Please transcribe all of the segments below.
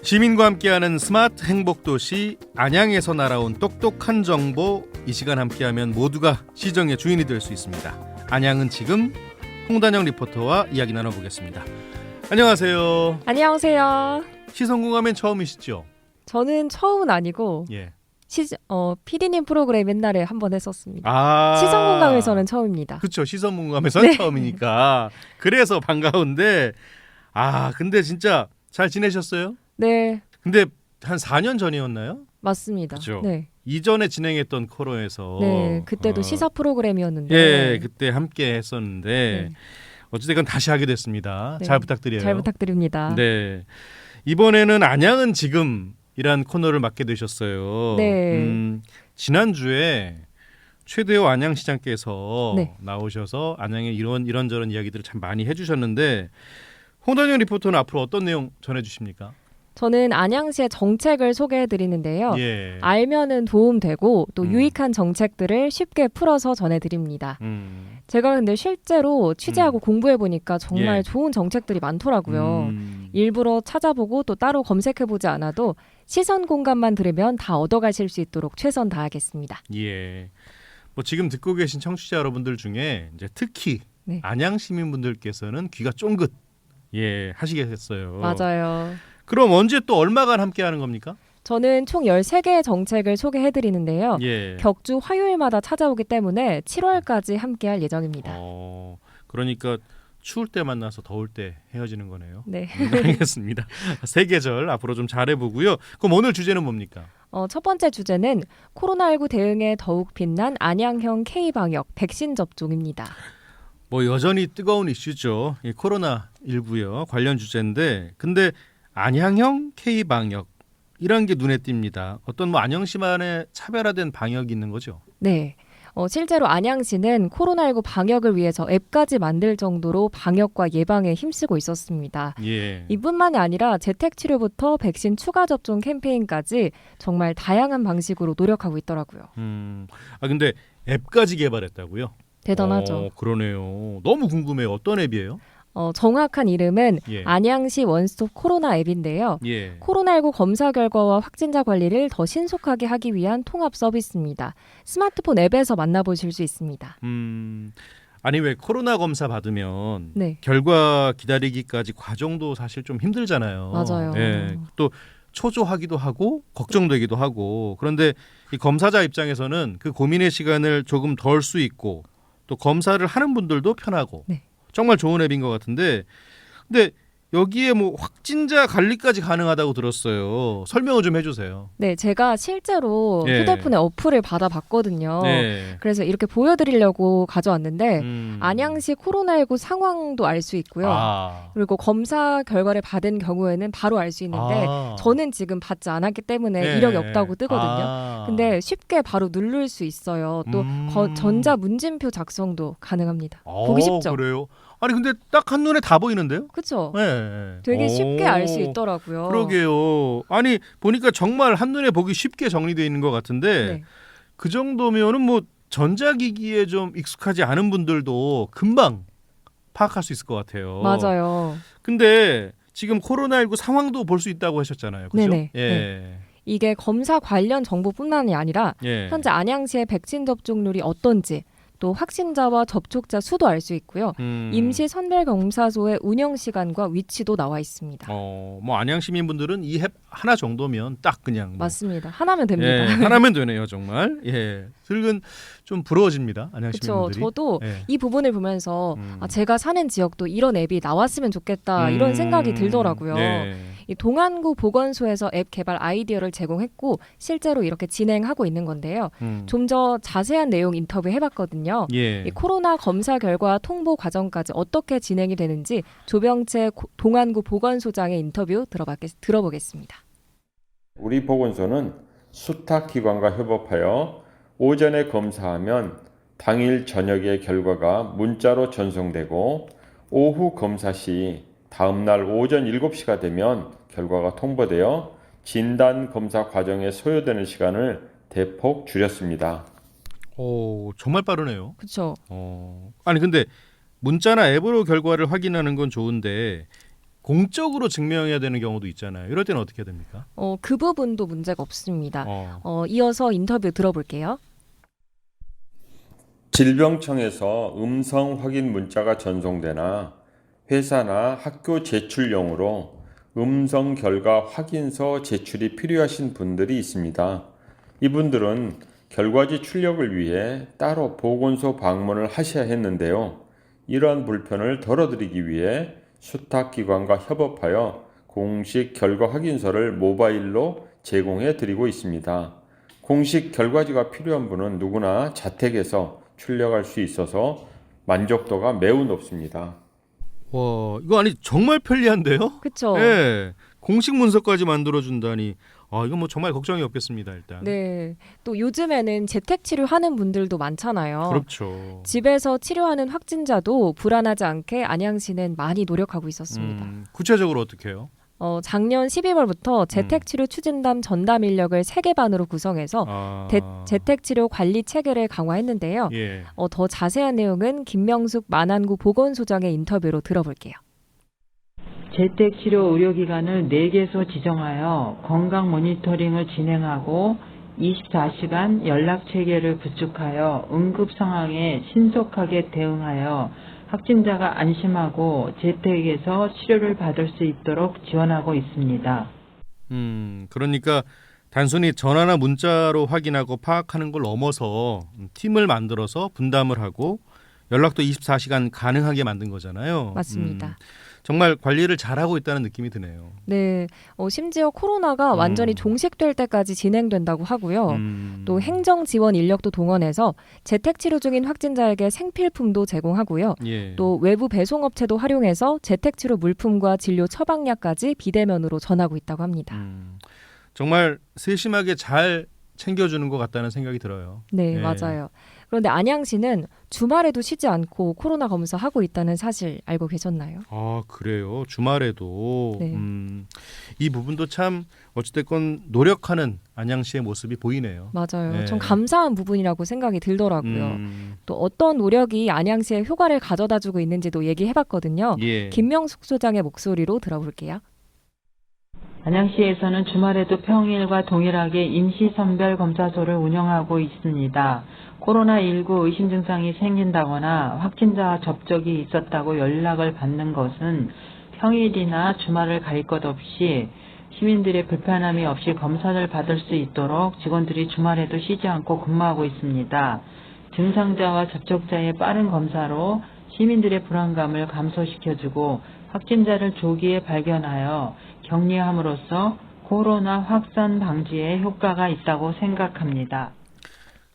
시민과 함께하는 스마트 행복도시 안양에서 날아온 똑똑한 정보, 이 시간 함께하면 모두가 시정의 주인이 될 수 있습니다. 안양은 지금, 홍단영 리포터와 이야기 나눠보겠습니다. 안녕하세요. 안녕하세요. 시선공감엔 처음이시죠? 저는 처음은 아니고 예. PD님 프로그램 옛날에 한번 했었습니다. 아, 시선공감에서는 처음입니다. 그렇죠. 시선공감에서는 네. 처음이니까 그래서 반가운데, 근데 진짜 잘 지내셨어요? 네, 근데 한 4년 전이었나요? 맞습니다. 그죠. 네, 이전에 진행했던 코너에서 네, 그때도 시사 프로그램이었는데 예, 그때 함께 했었는데 네. 어찌됐건 다시 하게 됐습니다. 네. 잘 부탁드려요. 잘 부탁드립니다. 네, 이번에는 안양은 지금이란 코너를 맡게 되셨어요. 네. 지난주에 최대호 안양시장께서 네. 나오셔서 안양의 이런저런 이야기들을 참 많이 해주셨는데, 홍단영 리포터는 앞으로 어떤 내용 전해주십니까? 저는 안양시의 정책을 소개해드리는데요. 예. 알면은 도움되고 또 음. 유익한 정책들을 쉽게 풀어서 전해드립니다. 제가 근데 실제로 취재하고 공부해보니까 정말 예. 좋은 정책들이 많더라고요. 음. 일부러 찾아보고 또 따로 검색해보지 않아도 시선 공감만 들으면 다 얻어가실 수 있도록 최선 다하겠습니다. 예. 뭐 지금 듣고 계신 청취자 여러분들 중에 이제 특히 네. 안양 시민분들께서는 귀가 쫑긋 하시겠어요. 맞아요. 그럼 언제 또 얼마간 함께 하는 겁니까? 저는 총 13개의 정책을 소개해드리는데요. 예. 격주 화요일마다 찾아오기 때문에 7월까지 함께할 예정입니다. 그러니까 추울 때 만나서 더울 때 헤어지는 거네요. 네. 알겠습니다. 세 계절 앞으로 좀 잘해보고요. 그럼 오늘 주제는 뭡니까? 첫 번째 주제는 코로나19 대응에 더욱 빛난 안양형 K방역 백신 접종입니다. 뭐 여전히 뜨거운 이슈죠. 이 코로나19요. 관련 주제인데, 근데 안양형 K방역 이런 게 눈에 띕니다. 어떤 뭐 안양시만의 차별화된 방역이 있는 거죠? 네. 실제로 안양시는 코로나19 방역을 위해서 앱까지 만들 정도로 방역과 예방에 힘쓰고 있었습니다. 예. 이뿐만이 아니라 재택치료부터 백신 추가 접종 캠페인까지 정말 다양한 방식으로 노력하고 있더라고요. 근데 앱까지 개발했다고요? 대단하죠. 그러네요. 너무 궁금해요. 어떤 앱이에요? 정확한 이름은 예. 안양시 원스톱 코로나 앱인데요. 예. 코로나19 검사 결과와 확진자 관리를 더 신속하게 하기 위한 통합 서비스입니다. 스마트폰 앱에서 만나보실 수 있습니다. 아니 왜 코로나 검사 받으면 네. 결과 기다리기까지 과정도 사실 좀 힘들잖아요. 맞아요. 예. 또 초조하기도 하고 걱정되기도 하고, 그런데 이 검사자 입장에서는 그 고민의 시간을 조금 덜 수 있고 또 검사를 하는 분들도 편하고 네. 정말 좋은 앱인 것 같은데, 근데 여기에 뭐 확진자 관리까지 가능하다고 들었어요. 설명을 좀 해주세요. 네, 제가 실제로 예. 휴대폰에 어플을 받아봤거든요. 네. 그래서 이렇게 보여드리려고 가져왔는데 안양시 코로나19 상황도 알 수 있고요. 그리고 검사 결과를 받은 경우에는 바로 알 수 있는데 저는 지금 받지 않았기 때문에 네. 이력이 없다고 뜨거든요. 근데 쉽게 바로 누를 수 있어요. 또 전자 문진표 작성도 가능합니다. 보기 쉽죠? 그래요? 아니 근데 딱 한눈에 다 보이는데요? 그렇죠? 네. 되게 쉽게 알 수 있더라고요. 그러게요. 아니 보니까 정말 한눈에 보기 쉽게 정리되어 있는 것 같은데 네. 그 정도면은 뭐 전자기기에 좀 익숙하지 않은 분들도 금방 파악할 수 있을 것 같아요. 맞아요. 근데 지금 코로나19 상황도 볼 수 있다고 하셨잖아요. 그죠? 네네. 예. 네. 이게 검사 관련 정보뿐만이 아니라 예. 현재 안양시의 백신 접종률이 어떤지 또 확진자와 접촉자 수도 알 수 있고요. 임시 선별검사소의 운영 시간과 위치도 나와 있습니다. 뭐 안양 시민분들은 이 앱 하나 정도면 딱 그냥 뭐 맞습니다. 하나면 됩니다. 예, 하나면 되네요, 정말. 예, 슬근 좀 부러워집니다, 안양 그렇죠. 시민분들이. 저도 예. 이 부분을 보면서 제가 사는 지역도 이런 앱이 나왔으면 좋겠다 이런 생각이 들더라고요. 네. 이 동안구 보건소에서 앱 개발 아이디어를 제공했고 실제로 이렇게 진행하고 있는 건데요. 좀 더 자세한 내용 인터뷰 해봤거든요. 예. 이 코로나 검사 결과 통보 과정까지 어떻게 진행이 되는지 조병채 동안구 보건소장의 인터뷰 들어보겠습니다. 우리 보건소는 수탁기관과 협업하여 오전에 검사하면 당일 저녁에 결과가 문자로 전송되고 오후 검사 시 다음날 오전 7시가 되면 결과가 통보되어 진단 검사 과정에 소요되는 시간을 대폭 줄였습니다. 정말 빠르네요. 그렇죠. 아니 근데 문자나 앱으로 결과를 확인하는 건 좋은데 공적으로 증명해야 되는 경우도 있잖아요. 이럴 때는 어떻게 해야 됩니까? 그 부분도 문제가 없습니다. 이어서 인터뷰 들어볼게요. 질병청에서 음성 확인 문자가 전송되나 회사나 학교 제출용으로 음성 결과 확인서 제출이 필요하신 분들이 있습니다. 이분들은 결과지 출력을 위해 따로 보건소 방문을 하셔야 했는데요. 이러한 불편을 덜어드리기 위해 수탁기관과 협업하여 공식 결과 확인서를 모바일로 제공해 드리고 있습니다. 공식 결과지가 필요한 분은 누구나 자택에서 출력할 수 있어서 만족도가 매우 높습니다. 와, 이거 아니 정말 편리한데요? 그렇죠. 네, 공식 문서까지 만들어준다니. 이건 뭐 정말 걱정이 없겠습니다. 일단. 네, 또 요즘에는 재택 치료하는 분들도 많잖아요. 그렇죠. 집에서 치료하는 확진자도 불안하지 않게 안양시는 많이 노력하고 있었습니다. 구체적으로 어떻게 해요? 작년 12월부터 재택치료 추진담 전담 인력을 3개 반으로 구성해서 재택치료 관리 체계를 강화했는데요. 예. 더 자세한 내용은 김명숙 만안구 보건소장의 인터뷰로 들어볼게요. 재택치료 의료기관을 4개소 지정하여 건강 모니터링을 진행하고 24시간 연락체계를 구축하여 응급 상황에 신속하게 대응하여 확진자가 안심하고 재택에서 치료를 받을 수 있도록 지원하고 있습니다. 그러니까 단순히 전화나 문자로 확인하고 파악하는 걸 넘어서 팀을 만들어서 분담을 하고 연락도 24시간 가능하게 만든 거잖아요. 맞습니다. 정말 관리를 잘하고 있다는 느낌이 드네요. 네, 심지어 코로나가 완전히 종식될 때까지 진행된다고 하고요. 또 행정 지원 인력도 동원해서 재택치료 중인 확진자에게 생필품도 제공하고요. 예. 또 외부 배송업체도 활용해서 재택치료 물품과 진료 처방약까지 비대면으로 전하고 있다고 합니다. 정말 세심하게 잘 챙겨주는 것 같다는 생각이 들어요. 네, 예. 맞아요. 그런데 안양시는 주말에도 쉬지 않고 코로나 검사하고 있다는 사실 알고 계셨나요? 아, 그래요? 주말에도. 네. 이 부분도 참 어찌됐건 노력하는 안양시의 모습이 보이네요. 맞아요. 네. 좀 감사한 부분이라고 생각이 들더라고요. 또 어떤 노력이 안양시에 효과를 가져다주고 있는지도 얘기해봤거든요. 예. 김명숙 소장의 목소리로 들어볼게요. 안양시에서는 주말에도 평일과 동일하게 임시선별 검사소를 운영하고 있습니다. 코로나19 의심 증상이 생긴다거나 확진자와 접촉이 있었다고 연락을 받는 것은 평일이나 주말을 가릴 것 없이 시민들의 불편함이 없이 검사를 받을 수 있도록 직원들이 주말에도 쉬지 않고 근무하고 있습니다. 증상자와 접촉자의 빠른 검사로 시민들의 불안감을 감소시켜주고 확진자를 조기에 발견하여 격리함으로써 코로나 확산 방지에 효과가 있다고 생각합니다.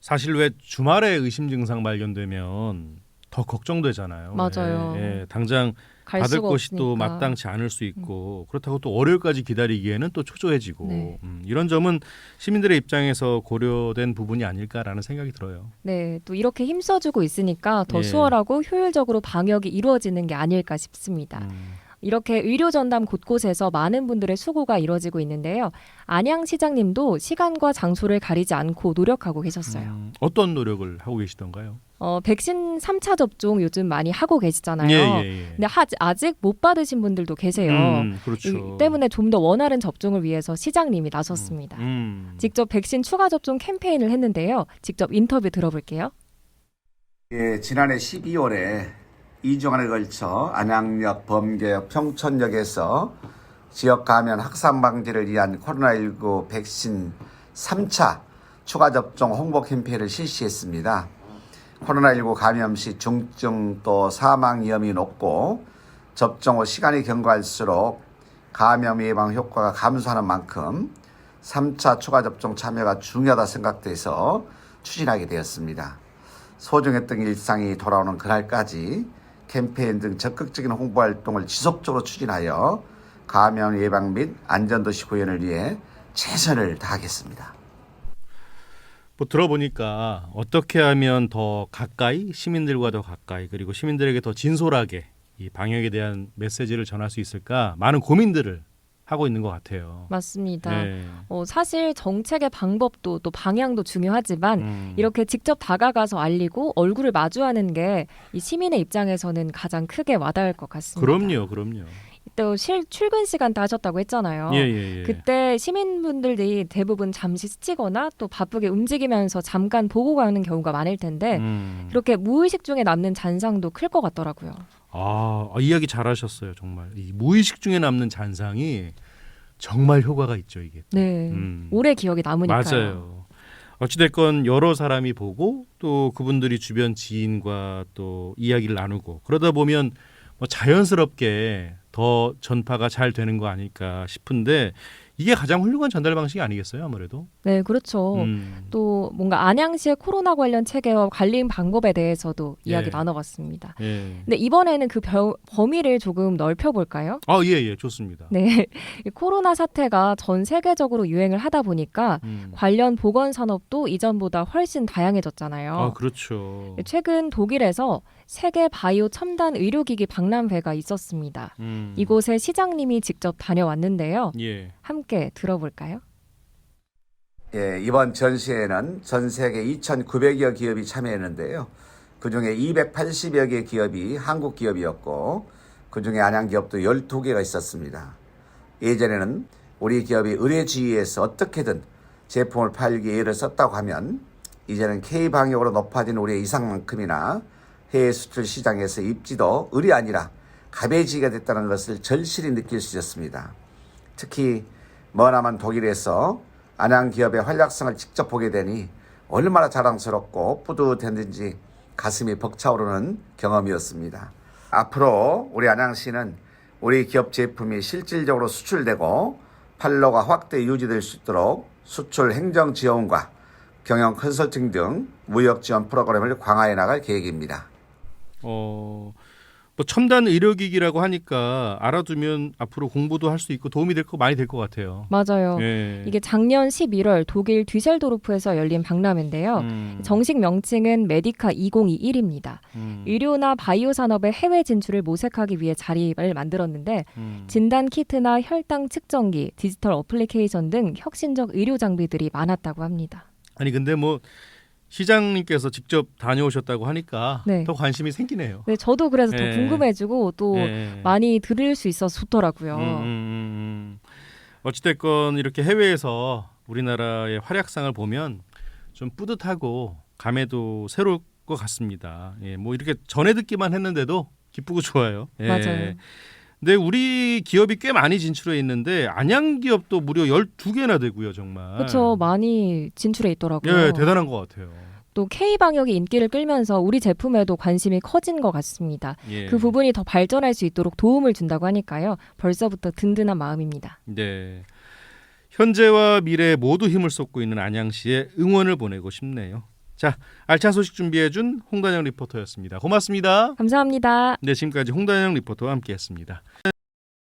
사실 왜 주말에 의심 증상 발견되면 더 걱정되잖아요. 맞아요. 예, 당장 갈 받을 수가 것이 또 없으니까. 마땅치 않을 수 있고 그렇다고 또 월요일까지 기다리기에는 또 초조해지고 네. 이런 점은 시민들의 입장에서 고려된 부분이 아닐까라는 생각이 들어요. 네, 또 이렇게 힘써주고 있으니까 더 예. 수월하고 효율적으로 방역이 이루어지는 게 아닐까 싶습니다. 이렇게 의료 전담 곳곳에서 많은 분들의 수고가 이루어지고 있는데요. 안양시장님도 시간과 장소를 가리지 않고 노력하고 계셨어요. 어떤 노력을 하고 계시던가요? 백신 3차 접종 요즘 많이 하고 계시잖아요. 예. 근데 아직 못 받으신 분들도 계세요. 그렇죠. 이 때문에 좀 더 원활한 접종을 위해서 시장님이 나섰습니다. 직접 백신 추가 접종 캠페인을 했는데요. 직접 인터뷰 들어볼게요. 예, 지난해 12월에 2주간에 걸쳐 안양역, 범계역, 평촌역에서 지역 감염 확산 방지를 위한 코로나19 백신 3차 추가 접종 홍보 캠페인을 실시했습니다. 코로나19 감염 시 중증 또 사망 위험이 높고 접종 후 시간이 경과할수록 감염 예방 효과가 감소하는 만큼 3차 추가 접종 참여가 중요하다 생각돼서 추진하게 되었습니다. 소중했던 일상이 돌아오는 그날까지 캠페인 등 적극적인 홍보 활동을 지속적으로 추진하여 감염 예방 및 안전도시 구현을 위해 최선을 다하겠습니다. 뭐 들어보니까 어떻게 하면 더 가까이 시민들과 더 가까이 그리고 시민들에게 더 진솔하게 이 방역에 대한 메시지를 전할 수 있을까 많은 고민들을 하고 있는 것 같아요. 맞습니다. 네. 사실 정책의 방법도 또 방향도 중요하지만 이렇게 직접 다가가서 알리고 얼굴을 마주하는 게 이 시민의 입장에서는 가장 크게 와닿을 것 같습니다. 그럼요. 또 출근 시간 따졌다고 했잖아요. 예. 그때 시민분들이 대부분 잠시 스치거나 또 바쁘게 움직이면서 잠깐 보고 가는 경우가 많을 텐데 이렇게 무의식 중에 남는 잔상도 클 것 같더라고요. 이야기 잘하셨어요. 정말 이 무의식 중에 남는 잔상이 정말 효과가 있죠. 이게. 네, 오래 기억에 남으니까요. 맞아요. 어찌됐건 여러 사람이 보고 또 그분들이 주변 지인과 또 이야기를 나누고 그러다 보면 뭐 자연스럽게 더 전파가 잘 되는 거 아닐까 싶은데 이게 가장 훌륭한 전달 방식이 아니겠어요, 아무래도? 네, 그렇죠. 또 뭔가 안양시의 코로나 관련 체계와 관리 방법에 대해서도 이야기 나눠봤습니다. 근데 이번에는 그 범위를 조금 넓혀볼까요? 예, 좋습니다. 네, 이 코로나 사태가 전 세계적으로 유행을 하다 보니까 관련 보건 산업도 이전보다 훨씬 다양해졌잖아요. 그렇죠. 최근 독일에서 세계 바이오 첨단 의료기기 박람회가 있었습니다. 이곳에 시장님이 직접 다녀왔는데요. 예. 함께 들어볼까요? 예, 이번 전시회에는 전 세계 2,900여 기업이 참여했는데요. 그중에 280여 개 기업이 한국 기업이었고 그중에 안양 기업도 12개가 있었습니다. 예전에는 우리 기업이 의뢰주의에서 어떻게든 제품을 팔기에 애를 썼다고 하면 이제는 K방역으로 높아진 우리의 이상만큼이나 해외 수출 시장에서 입지도 을이 아니라 갑의지가 됐다는 것을 절실히 느낄 수 있었습니다. 특히 머나먼 독일에서 안양 기업의 활약성을 직접 보게 되니 얼마나 자랑스럽고 뿌듯했는지 가슴이 벅차오르는 경험이었습니다. 앞으로 우리 안양시는 우리 기업 제품이 실질적으로 수출되고 판로가 확대 유지될 수 있도록 수출 행정 지원과 경영 컨설팅 등 무역 지원 프로그램을 강화해 나갈 계획입니다. 뭐 첨단 의료기기라고 하니까 알아두면 앞으로 공부도 할 수 있고 도움이 될 거 많이 될 것 같아요. 맞아요. 예. 이게 작년 11월 독일 뒤셀도르프에서 열린 박람회인데요. 정식 명칭은 메디카 2021입니다. 의료나 바이오 산업의 해외 진출을 모색하기 위해 자리를 만들었는데 진단 키트나 혈당 측정기, 디지털 어플리케이션 등 혁신적 의료 장비들이 많았다고 합니다. 아니 근데 뭐 시장님께서 직접 다녀오셨다고 하니까 네. 더 관심이 생기네요. 네, 저도 그래서 더 예. 궁금해지고 또 많이 들을 수 있어서 좋더라고요. 어찌됐건 이렇게 해외에서 우리나라의 활약상을 보면 좀 뿌듯하고 감회도 새로울 것 같습니다. 예, 뭐 이렇게 전해 듣기만 했는데도 기쁘고 좋아요. 예. 맞아요. 근데 우리 기업이 꽤 많이 진출해 있는데 안양 기업도 무려 12개나 되고요, 정말. 그렇죠. 많이 진출해 있더라고요. 예, 대단한 것 같아요. 또 K방역이 인기를 끌면서 우리 제품에도 관심이 커진 것 같습니다. 예. 그 부분이 더 발전할 수 있도록 도움을 준다고 하니까요. 벌써부터 든든한 마음입니다. 네. 현재와 미래 모두 힘을 쏟고 있는 안양시에 응원을 보내고 싶네요. 자, 알찬 소식 준비해준 홍단영 리포터였습니다. 고맙습니다. 감사합니다. 네, 지금까지 홍단영 리포터와 함께했습니다.